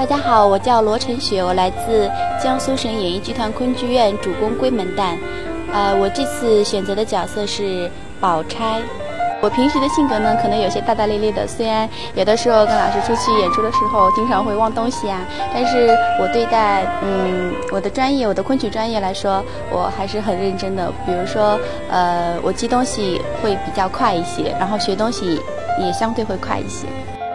大家好，我叫罗晨雪，我来自江苏省演艺剧团昆剧院主攻闺门旦。我这次选择的角色是宝钗。我平时的性格呢，可能有些大大咧咧的，虽然有的时候跟老师出去演出的时候，经常会忘东西啊，但是我对待我的专业，我的昆曲专业来说，我还是很认真的。比如说，我记东西会比较快一些，然后学东西也相对会快一些。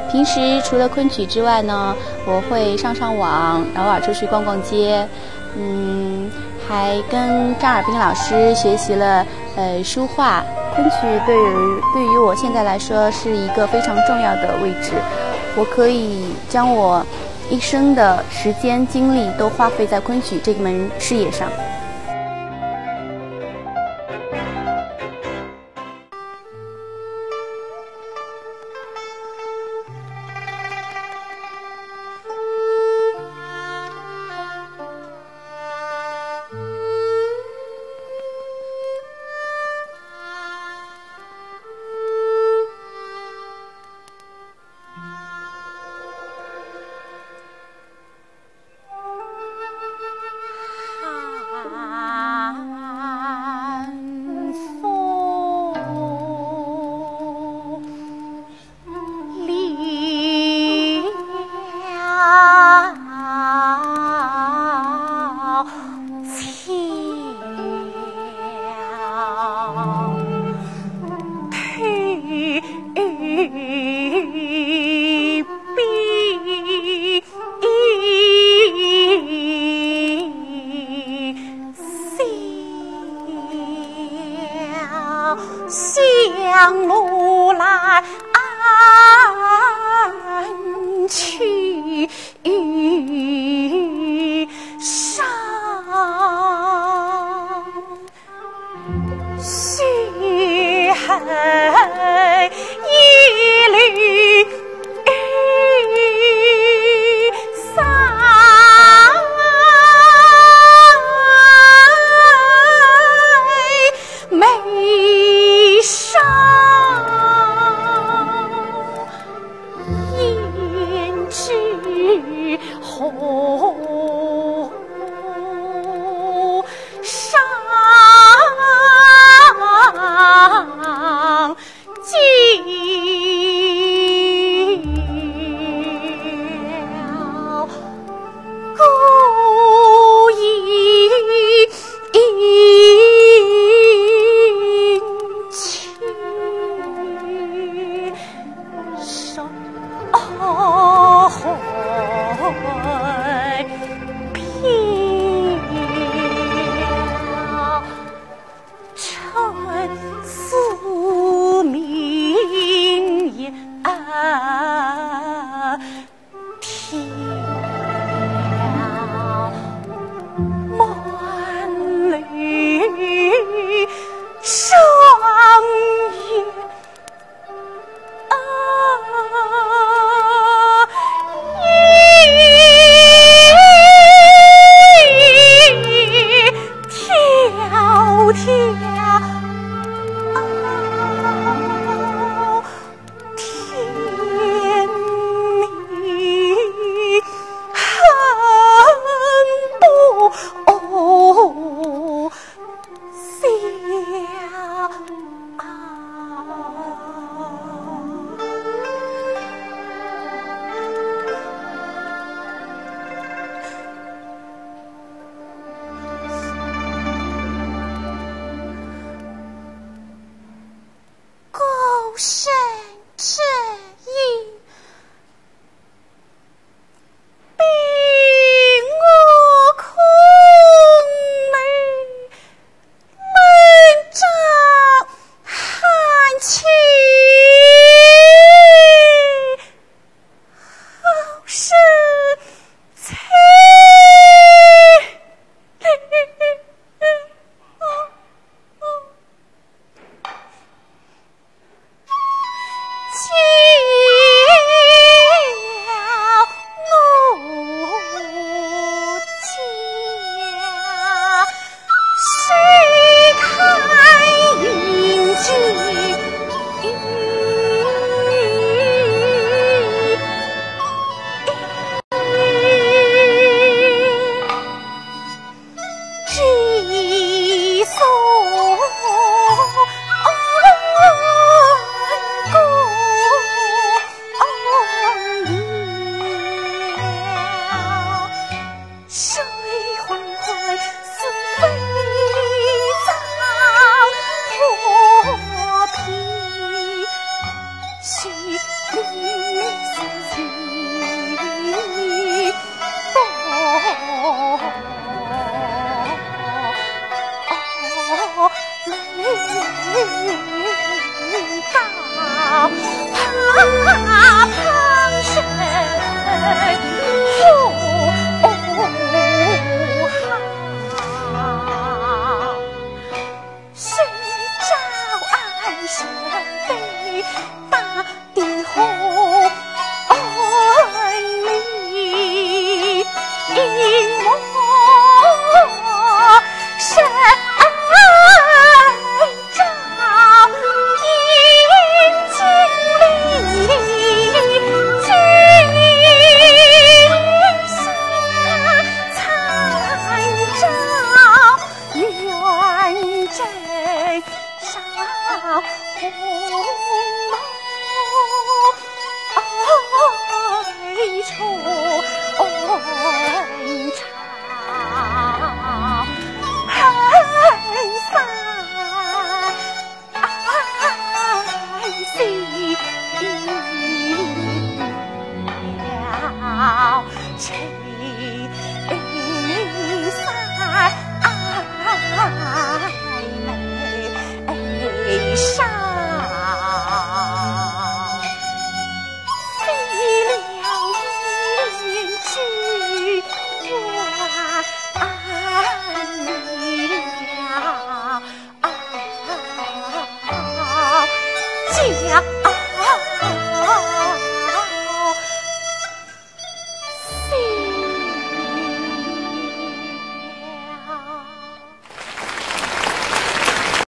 平时除了昆曲之外呢，我会上网，偶尔出去逛逛街，还跟张尔彬老师学习了书画。昆曲对于我现在来说是一个非常重要的位置，我可以将我一生的时间精力都花费在昆曲这门事业上。向路来去上血痕一缕眉梢胭脂红上角故意手回飘，春思明艳天满缕霜叶迢迢天明恨不消。孤身只影逼我空眉，门帐寒气好是凄臣